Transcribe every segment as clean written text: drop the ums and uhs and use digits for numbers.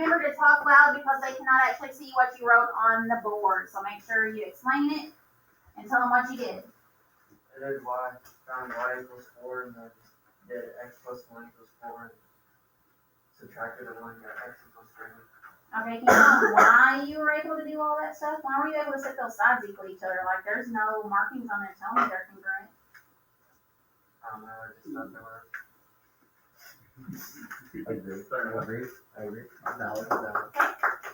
remember to talk loud because they cannot actually see what you wrote on the board. So make sure you explain it and tell them what you did. I did y, found y equals 4, and then did x plus 1 equals 4, and subtracted a 1, got x equals 3. Okay, can you tell them why you were able to do all that stuff? Why were you able to set those sides equal to each other? Like, there's no markings on there telling me they're congruent. I don't know, I just thought they were. I agree. Valid.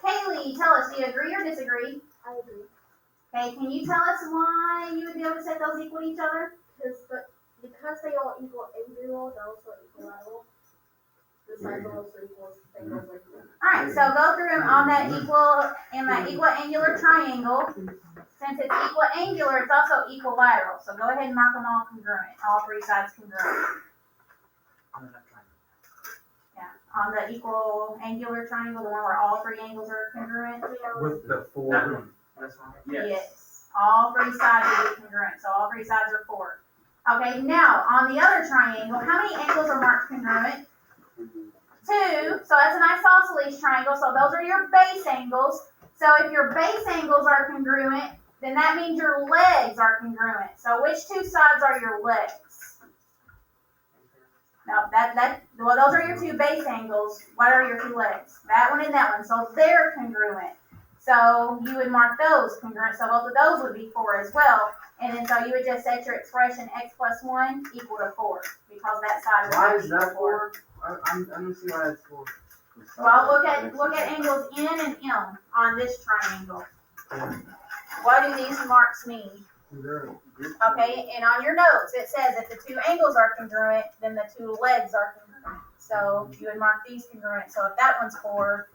Kaylee, tell us, do you agree or disagree? I agree. Okay, can you tell us why you would be able to set those equal to each other? Because they all equal angular, they also equal lateral. The sides also equals angles like that. Alright, so go through them on that equal angular triangle. Since it's equal angular, it's also equilateral. So go ahead and mark them all congruent, all three sides congruent. Yeah, on the equal angular triangle, the one where all three angles are congruent. With the 4. That one. That's one. Yes. All three sides will be congruent, so all three sides are 4. Okay, now on the other triangle, how many angles are marked congruent? 2. So that's an isosceles triangle, so those are your base angles. So if your base angles are congruent, then that means your legs are congruent. So which two sides are your legs? No, well, those are your two base angles. What are your two legs? That one and that one. So they're congruent. So you would mark those congruent. So both of those would be 4 as well. And then so you would just set your expression x plus 1 equal to 4 because that side Why would is be that 4. 4? I don't see why it's 4. Well, look at angles N and M on this triangle. What do these marks mean? Okay, and on your notes it says if the two angles are congruent, then the two legs are congruent. So you would mark these congruent. So if that one's 4,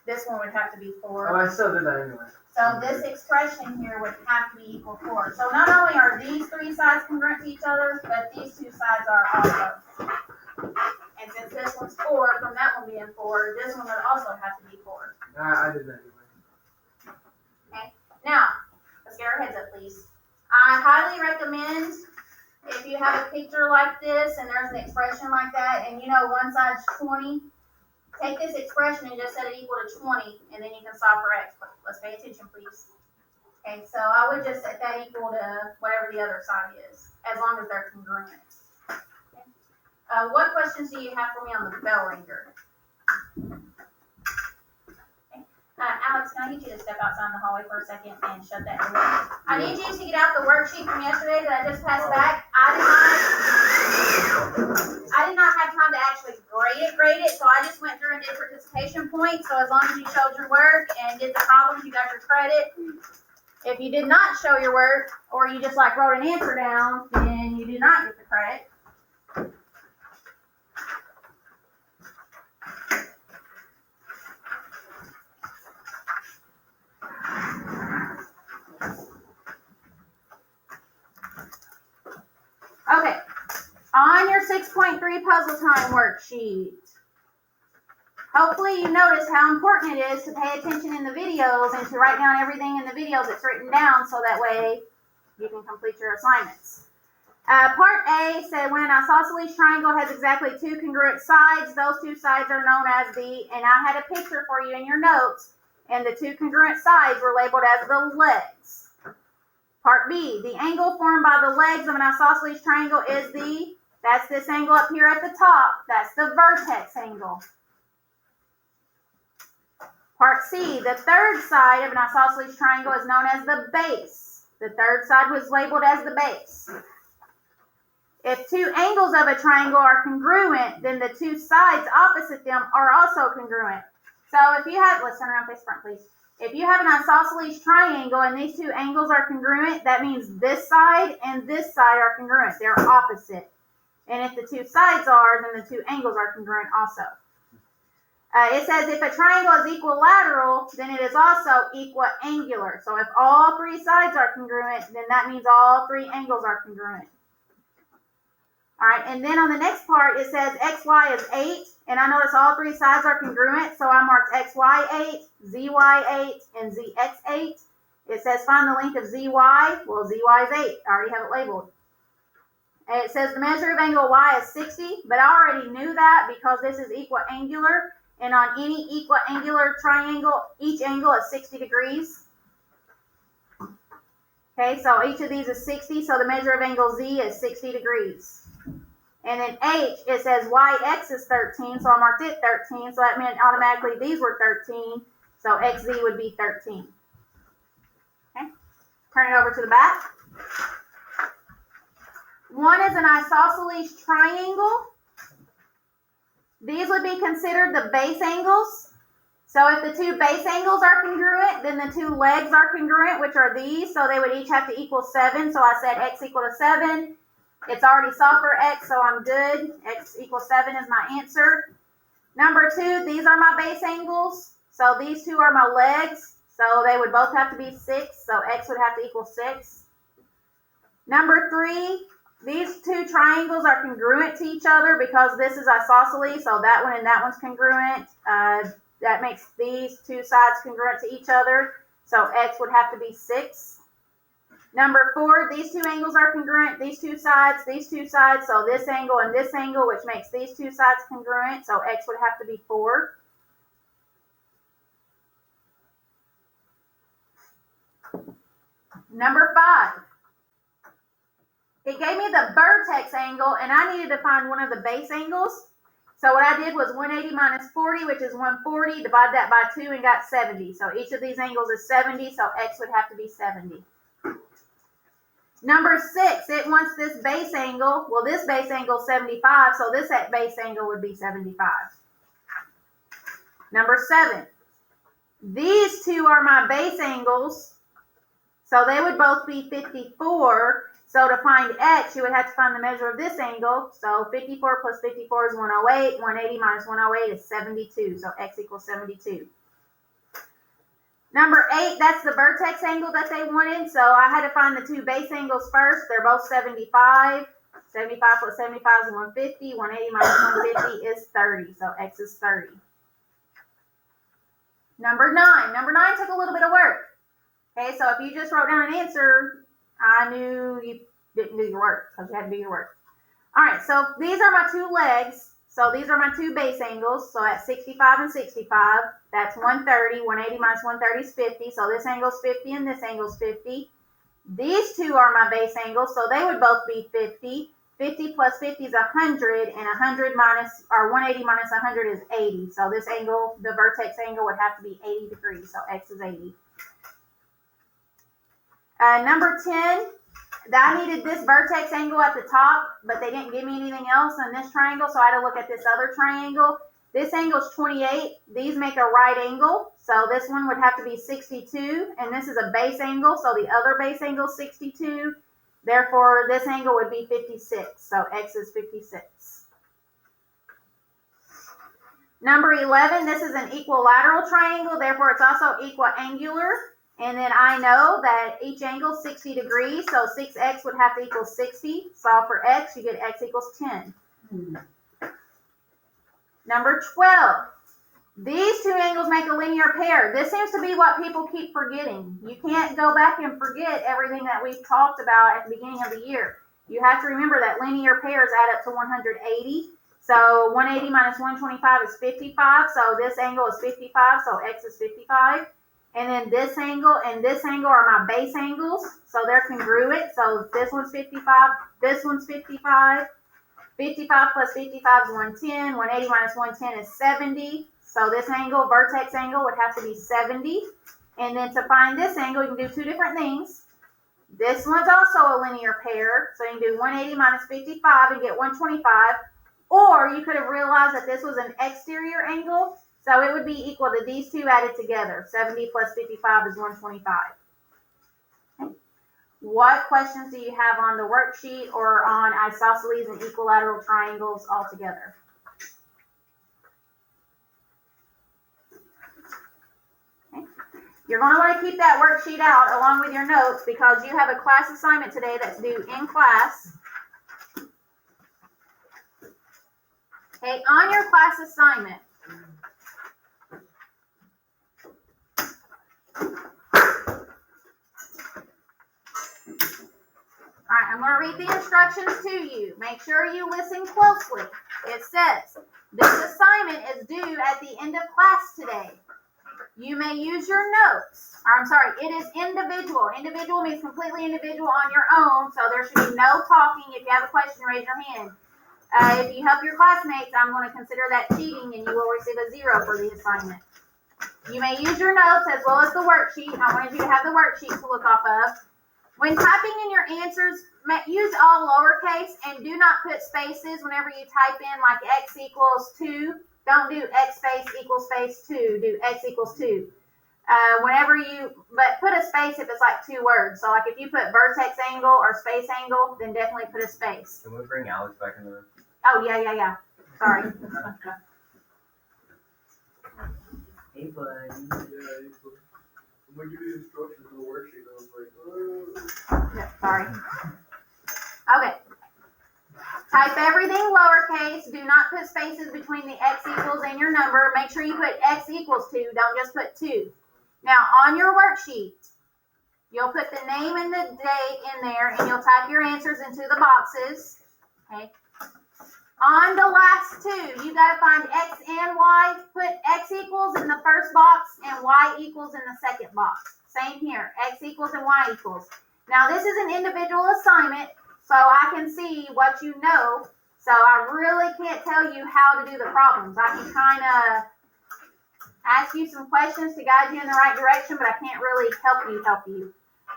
this one would have to be 4. Oh, I still did that anyway. So this expression here would have to be equal 4. So not only are these three sides congruent to each other, but these two sides are also. And since this one's 4, from that one being 4, this one would also have to be 4. I did that anyway. Okay. Now, let's get our heads up, please. I highly recommend if you have a picture like this and there's an expression like that, and you know one side's 20, take this expression and just set it equal to 20, and then you can solve for x. Let's pay attention, please. Okay, so I would just set that equal to whatever the other side is, as long as they're congruent. Okay. What questions do you have for me on the bell ringer? Okay. Alex, can I get you to step outside in the hallway for a second and shut that door? I need you to get out the worksheet from yesterday that I just passed back. I did not have time to actually grade it, so I just went through and did participation points. So as long as you showed your work and did the problems, you got your credit. If you did not show your work, or you just like wrote an answer down, then you do not get the credit. Okay, on your 6.3 puzzle time worksheet, hopefully you notice how important it is to pay attention in the videos and to write down everything in the videos that's written down so that way you can complete your assignments. Part A said when an isosceles triangle has exactly 2 congruent sides, those 2 sides are known as and I had a picture for you in your notes, and the 2 congruent sides were labeled as the legs. Part B, the angle formed by the legs of an isosceles triangle is that's this angle up here at the top, that's the vertex angle. Part C, the third side of an isosceles triangle is known as the base. The third side was labeled as the base. If 2 angles of a triangle are congruent, then the 2 sides opposite them are also congruent. So if you have, let's turn around face front, please. If you have an isosceles triangle and these 2 angles are congruent, that means this side and this side are congruent. They're opposite. And if the 2 sides are, then the 2 angles are congruent also. It says if a triangle is equilateral, then it is also equiangular. So if all 3 sides are congruent, then that means all 3 angles are congruent. All right, and then on the next part, it says xy is 8, and I notice all 3 sides are congruent, so I marked xy 8, zy 8, and zx 8. It says find the length of zy. Well, zy is 8. I already have it labeled. And it says the measure of angle y is 60, but I already knew that because this is equiangular, and on any equal angular triangle, each angle is 60 degrees. Okay, so each of these is 60, so the measure of angle Z is 60 degrees. And then H, it says YX is 13, so I marked it 13, so that meant automatically these were 13, so XZ would be 13. Okay, turn it over to the back. One is an isosceles triangle. These would be considered the base angles. So if the two base angles are congruent, then the two legs are congruent, which are these. So they would each have to equal 7. So I said X equal to 7. It's already solved for X, so I'm good. X equals 7 is my answer. Number 2, these are my base angles. So these two are my legs. So they would both have to be 6. So X would have to equal 6. Number 3, these two triangles are congruent to each other because this is isosceles. So that one and that one's congruent. That makes these two sides congruent to each other. So X would have to be 6. Number 4, these two angles are congruent. These two sides. So this angle and this angle, which makes these two sides congruent. So X would have to be 4. Number 5. It gave me the vertex angle, and I needed to find one of the base angles. So what I did was 180 minus 40, which is 140, divide that by 2 and got 70. So each of these angles is 70, so X would have to be 70. Number 6, it wants this base angle. Well, this base angle is 75, so this base angle would be 75. Number 7, these two are my base angles, so they would both be 54. So to find X, you would have to find the measure of this angle. So 54 plus 54 is 108. 180 minus 108 is 72. So X equals 72. Number 8, that's the vertex angle that they wanted. So I had to find the two base angles first. They're both 75. 75 plus 75 is 150. 180 minus 150 is 30. So X is 30. Number 9. Number 9 took a little bit of work. Okay, so if you just wrote down an answer, I knew you didn't do your work because you had to do your work. All right, so these are my two legs. So these are my two base angles. So at 65 and 65, that's 130. 180 minus 130 is 50. So this angle is 50 and this angle is 50. These two are my base angles, so they would both be 50. 50 plus 50 is 100, and 100 minus, or 180 minus 100 is 80. So this angle, the vertex angle, would have to be 80 degrees. So X is 80. Number 10, I needed this vertex angle at the top, but they didn't give me anything else in this triangle, so I had to look at this other triangle. This angle is 28. These make a right angle, so this one would have to be 62, and this is a base angle, so the other base angle is 62. Therefore, this angle would be 56, so X is 56. Number 11, this is an equilateral triangle, therefore it's also equiangular. And then I know that each angle is 60 degrees, so 6X would have to equal 60. Solve for X, you get X equals 10. Number 12. These two angles make a linear pair. This seems to be what people keep forgetting. You can't go back and forget everything that we've talked about at the beginning of the year. You have to remember that linear pairs add up to 180. So 180 minus 125 is 55. So this angle is 55, so X is 55. And then this angle and this angle are my base angles, so they're congruent. So this one's 55, this one's 55. 55 plus 55 is 110. 180 minus 110 is 70. So this angle, vertex angle, would have to be 70. And then to find this angle, you can do two different things. This one's also a linear pair, so you can do 180 minus 55 and get 125. Or you could have realized that this was an exterior angle, so it would be equal to these two added together. 70 plus 55 is 125. Okay. What questions do you have on the worksheet or on isosceles and equilateral triangles altogether? Okay. You're going to want to keep that worksheet out along with your notes because you have a class assignment today that's due in class. Okay, on your class assignment, I'm going to read the instructions to you. Make sure you listen closely. It says, This assignment is due at the end of class today. You may use your notes. It is individual. Individual means completely individual on your own, so there should be no talking. If you have a question, raise your hand. If you help your classmates, I'm going to consider that cheating, and you will receive a 0 for the assignment. You may use your notes as well as the worksheet. I wanted you to have the worksheet to look off of. When typing in your answers, use all lowercase and do not put spaces whenever you type in like x equals 2. Don't do x space equals space 2. Do x equals 2. But put a space if it's like 2 words. So like if you put vertex angle or space angle, then definitely put a space. Can we bring Alex back in the room? Oh, yeah. Sorry. Hey, buddy. Yeah, when I give you instructions for the worksheet, I was like, Yeah, sorry. Okay. Type everything lowercase. Do not put spaces between the x equals and your number. Make sure you put x equals 2. Don't just put 2. Now, on your worksheet, you'll put the name and the date in there, and you'll type your answers into the boxes. Okay. On the last 2, you got to find x and y. Put x equals in the first box and y equals in the second box. Same here. X equals and y equals. Now, this is an individual assignment, so I can see what you know. So I really can't tell you how to do the problems. I can kind of ask you some questions to guide you in the right direction, but I can't really help you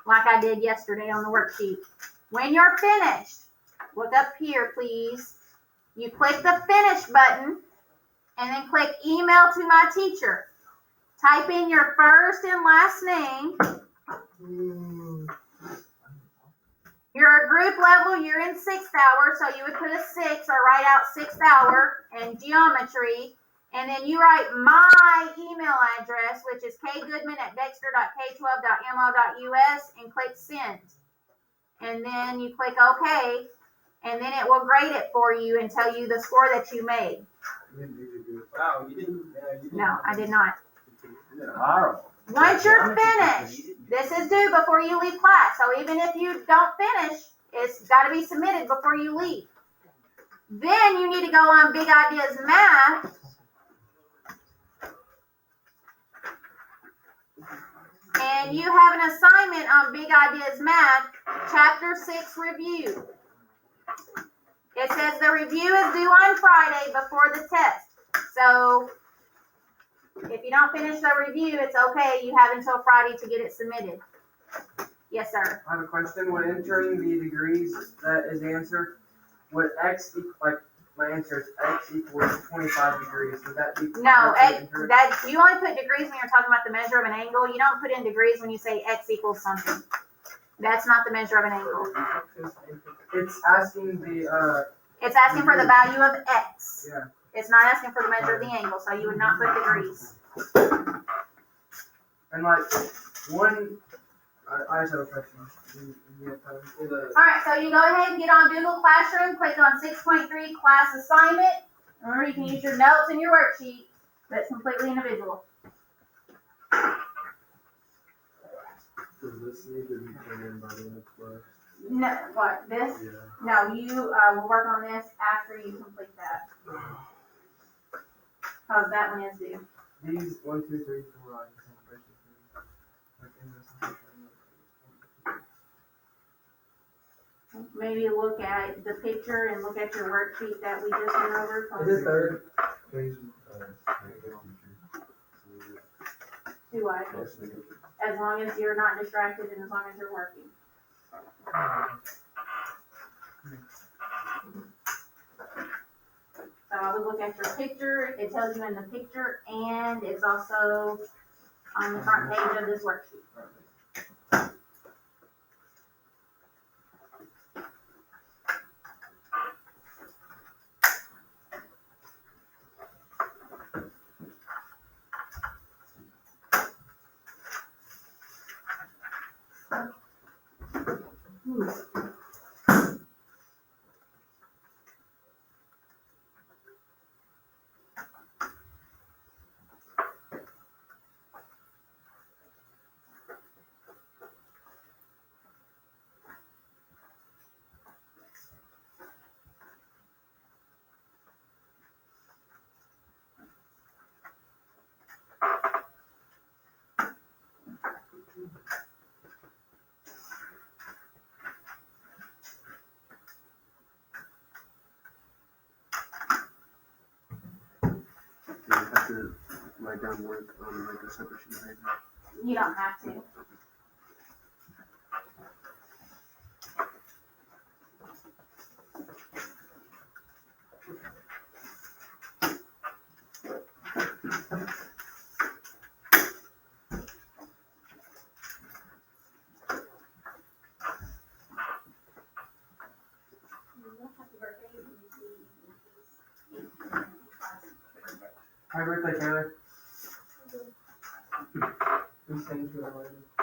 like I did yesterday on the worksheet. When you're finished, look up here, please. You click the finish button and then click email to my teacher. Type in your first and last name. Your group level, you're in 6th hour, so you would put a 6 or write out 6th hour in geometry. And then you write my email address, which is kgoodman@dexter.k12.mo.us, and click send. And then you click OK, and then it will grade it for you and tell you the score that you made. wow, you didn't. No, I did not. Horrible. Once you're finished, this is due before you leave class. So even if you don't finish, it's got to be submitted before you leave. Then you need to go on Big Ideas Math. And you have an assignment on Big Ideas Math, Chapter 6 Review. It says the review is due on Friday before the test. So if you don't finish the review, it's okay. You have until Friday to get it submitted. Yes, sir. I have a question. When entering the degrees that is answered, would x equal, like my answer is x equals 25 degrees? Would that be No, accurate? you only put degrees when you're talking about the measure of an angle. You don't put in degrees when you say x equals something. That's not the measure of an angle. It's asking the It's asking for the value of x. Yeah. It's not asking for the measure of the angle, so you would not put degrees. and like one. I just have a question. All right, so you go ahead and get on Google Classroom, click on 6.3 class assignment. Remember, you can use your notes and your worksheet, but it's completely individual. Does this need to be turned in by the next class? No, what, this? Yeah. No, you will work on this after you complete that. Because that one is due. These 1, 2, 3, 4. I just have a question for you. Like in this section. Maybe look at the picture and look at your worksheet that we just went over. Is it third? Please. Do I? As long as you're not distracted and as long as you're working. So I would look at your picture. It tells you in the picture, and it's also on the front page of this worksheet. write down work on like a separate sheet of paper? You don't have to. Happy birthday. Happy birthday, Taylor. We sing to our lady.